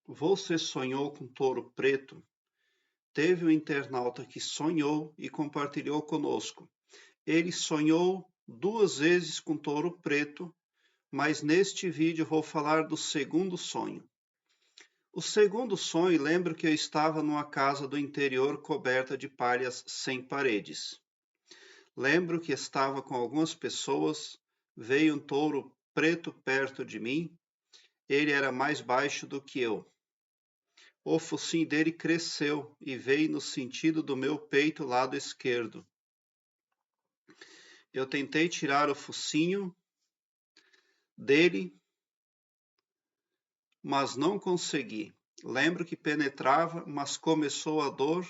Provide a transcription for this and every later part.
Você sonhou com touro preto? Teve um internauta que sonhou e compartilhou conosco. Ele sonhou 2 vezes com touro preto, mas neste vídeo vou falar do segundo sonho. O segundo sonho, lembro que eu estava numa casa do interior coberta de palhas sem paredes. Lembro que estava com algumas pessoas, veio um touro preto perto de mim. Ele era mais baixo do que eu. O focinho dele cresceu e veio no sentido do meu peito lado esquerdo. Eu tentei tirar o focinho dele, mas não consegui. Lembro que penetrava, mas começou a dor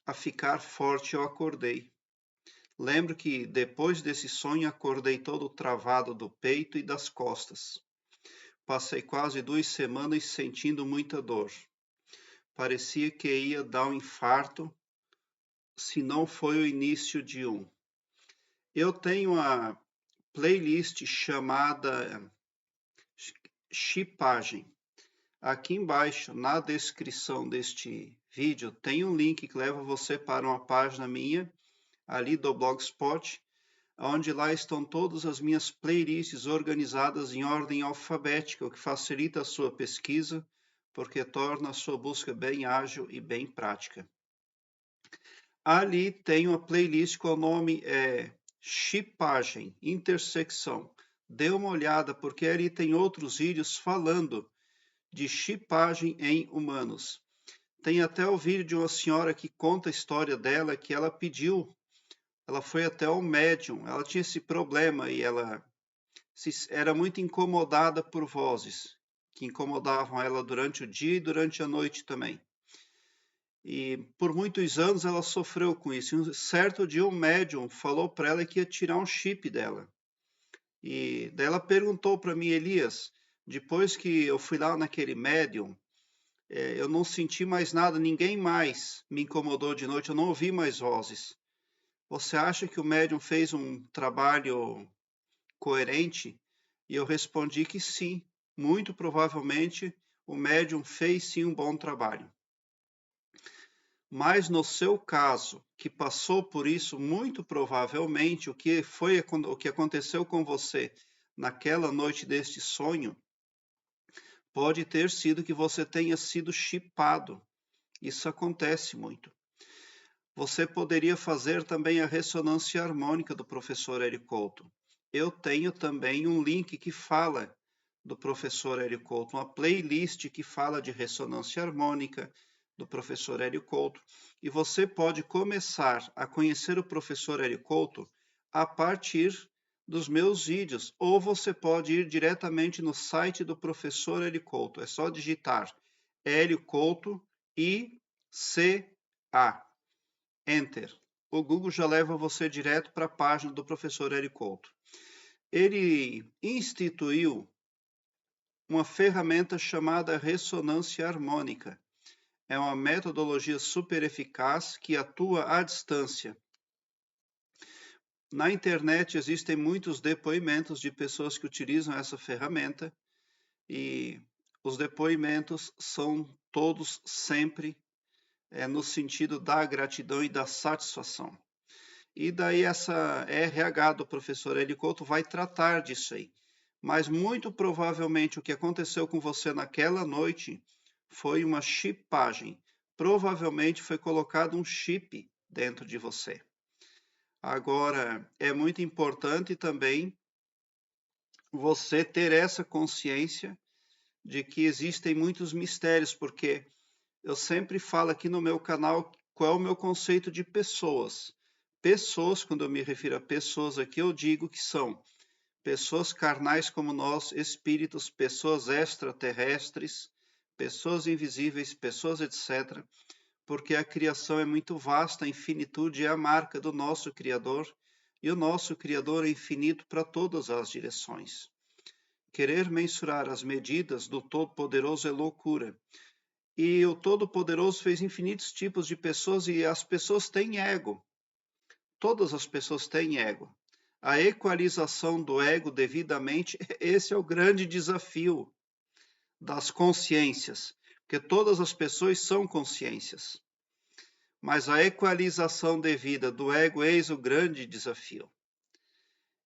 a ficar forte. Eu acordei. Lembro que depois desse sonho acordei todo travado do peito e das costas. Passei quase 2 semanas sentindo muita dor. Parecia que ia dar um infarto, se não foi o início de um. Eu tenho uma playlist chamada Chipagem. Aqui embaixo, na descrição deste vídeo, tem um link que leva você para uma página minha, ali do Blogspot, onde lá estão todas as minhas playlists organizadas em ordem alfabética, o que facilita a sua pesquisa, porque torna a sua busca bem ágil e bem prática. Ali tem uma playlist com o nome Chipagem, intersecção. Dê uma olhada, porque ali tem outros vídeos falando de chipagem em humanos. Tem até o vídeo de uma senhora que conta a história dela, que ela pediu, ela foi até o médium, ela tinha esse problema e ela era muito incomodada por vozes, que incomodavam ela durante o dia e durante a noite também. E por muitos anos ela sofreu com isso. Um certo dia um médium falou para ela que ia tirar um chip dela. E daí ela perguntou para mim, Elias, depois que eu fui lá naquele médium, eu não senti mais nada, ninguém mais me incomodou de noite, eu não ouvi mais vozes. Você acha que o médium fez um trabalho coerente? E eu respondi que sim, muito provavelmente o médium fez sim um bom trabalho. Mas no seu caso, que passou por isso, muito provavelmente o que aconteceu com você naquela noite deste sonho, pode ter sido que você tenha sido chipado. Isso acontece muito. Você poderia fazer também a ressonância harmônica do professor Hélio Couto. Eu tenho também um link que fala do professor Hélio Couto, uma playlist que fala de ressonância harmônica do professor Hélio Couto. E você pode começar a conhecer o professor Hélio Couto a partir dos meus vídeos, ou você pode ir diretamente no site do professor Hélio Couto. É só digitar Hélio Couto ICA. Enter. O Google já leva você direto para a página do professor Hélio Couto. Ele instituiu uma ferramenta chamada ressonância harmônica. É uma metodologia super eficaz que atua à distância. Na internet existem muitos depoimentos de pessoas que utilizam essa ferramenta e os depoimentos são todos sempre no sentido da gratidão e da satisfação. E daí essa RH do professor Hélio Couto vai tratar disso aí. Mas muito provavelmente o que aconteceu com você naquela noite foi uma chipagem. Provavelmente foi colocado um chip dentro de você. Agora, é muito importante também você ter essa consciência de que existem muitos mistérios, porque eu sempre falo aqui no meu canal qual é o meu conceito de pessoas. Pessoas, quando eu me refiro a pessoas aqui, eu digo que são pessoas carnais como nós, espíritos, pessoas extraterrestres, pessoas invisíveis, pessoas etc. Porque a criação é muito vasta, a infinitude é a marca do nosso Criador, e o nosso Criador é infinito para todas as direções. Querer mensurar as medidas do Todo-Poderoso é loucura. E o Todo-Poderoso fez infinitos tipos de pessoas e as pessoas têm ego. Todas as pessoas têm ego. A equalização do ego devidamente, esse é o grande desafio das consciências, porque todas as pessoas são consciências. Mas a equalização devida do ego eis o grande desafio.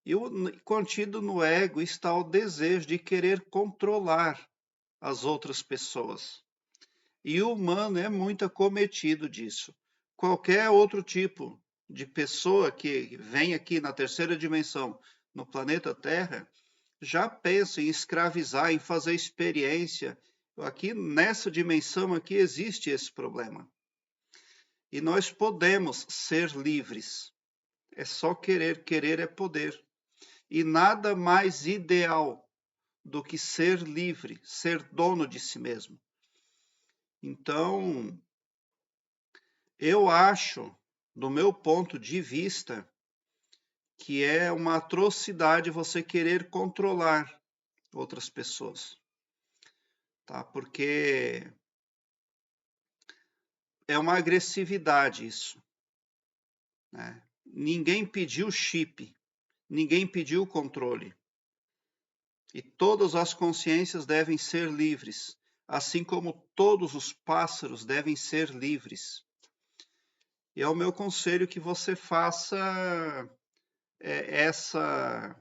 E contido no ego está o desejo de querer controlar as outras pessoas. E o humano é muito acometido disso. Qualquer outro tipo de pessoa que vem aqui na terceira dimensão, no planeta Terra, já pensa em escravizar, em fazer experiência. Aqui nessa dimensão aqui existe esse problema. E nós podemos ser livres. É só querer, querer é poder. E nada mais ideal do que ser livre, ser dono de si mesmo. Então, eu acho, do meu ponto de vista, que é uma atrocidade você querer controlar outras pessoas, tá? Porque é uma agressividade isso, né? Ninguém pediu chip, ninguém pediu controle. E todas as consciências devem ser livres, assim como todos os pássaros devem ser livres. E é o meu conselho que você faça essa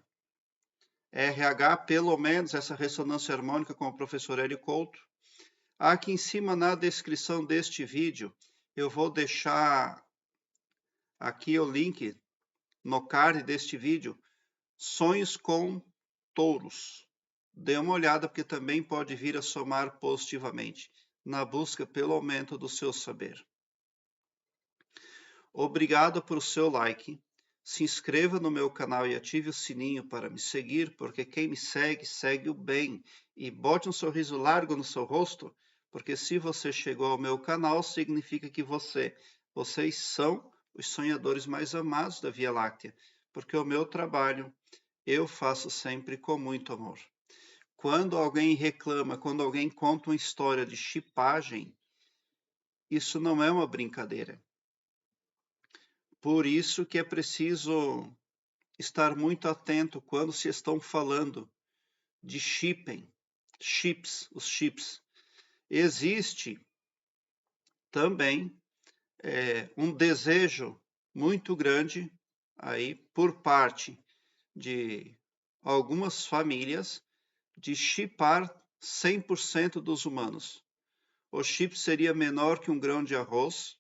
RH, pelo menos essa ressonância harmônica com o professor Hélio Couto. Aqui em cima na descrição deste vídeo, eu vou deixar aqui o link no card deste vídeo, Sonhos com Touros. Dê uma olhada, porque também pode vir a somar positivamente na busca pelo aumento do seu saber. Obrigado por seu like. Se inscreva no meu canal e ative o sininho para me seguir, porque quem me segue, segue o bem. E bote um sorriso largo no seu rosto, porque se você chegou ao meu canal, significa que vocês são os sonhadores mais amados da Via Láctea, porque o meu trabalho eu faço sempre com muito amor. Quando alguém reclama, quando alguém conta uma história de chipagem, isso não é uma brincadeira. Por isso que é preciso estar muito atento quando se estão falando de os chips. Existe também um desejo muito grande aí por parte de algumas famílias de chipar 100% dos humanos. O chip seria menor que um grão de arroz,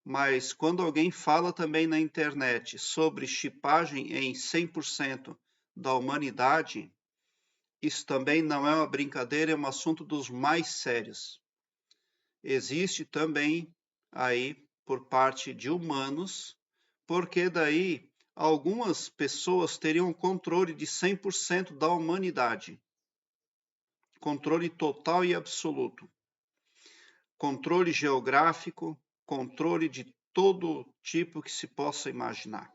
mas quando alguém fala também na internet sobre chipagem em 100% da humanidade, isso também não é uma brincadeira, é um assunto dos mais sérios. Existe também aí por parte de humanos, porque daí algumas pessoas teriam controle de 100% da humanidade. Controle total e absoluto. Controle geográfico, controle de todo tipo que se possa imaginar.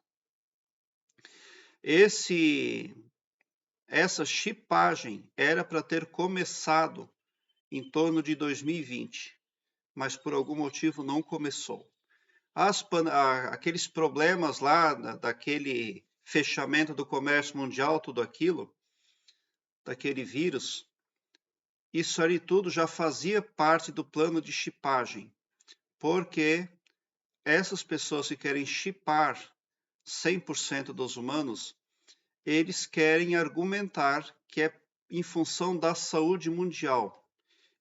Essa chipagem era para ter começado em torno de 2020, mas por algum motivo não começou. Aqueles problemas lá, daquele fechamento do comércio mundial, tudo aquilo, daquele vírus, isso ali tudo já fazia parte do plano de chipagem, porque essas pessoas que querem chipar 100% dos humanos, eles querem argumentar que é em função da saúde mundial.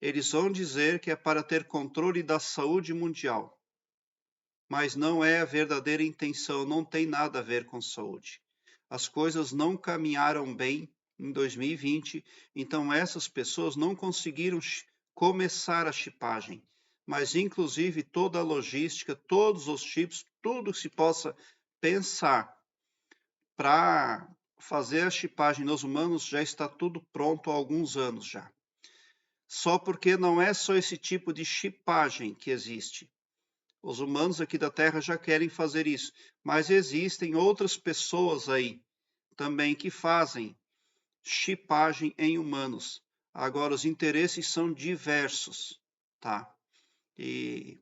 Eles vão dizer que é para ter controle da saúde mundial. Mas não é a verdadeira intenção, não tem nada a ver com saúde. As coisas não caminharam bem em 2020, então essas pessoas não conseguiram começar a chipagem. Mas, inclusive, toda a logística, todos os chips, tudo que se possa pensar para fazer a chipagem nos humanos já está tudo pronto há alguns anos já. Só porque não é só esse tipo de chipagem que existe. Os humanos aqui da Terra já querem fazer isso, mas existem outras pessoas aí também que fazem chipagem em humanos. Agora, os interesses são diversos, tá? E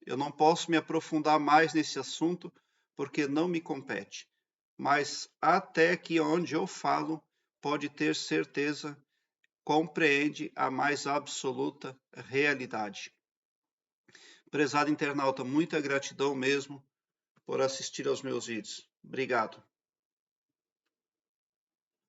eu não posso me aprofundar mais nesse assunto porque não me compete. Mas até aqui onde eu falo, pode ter certeza, compreende a mais absoluta realidade. Prezado internauta, muita gratidão mesmo por assistir aos meus vídeos. Obrigado.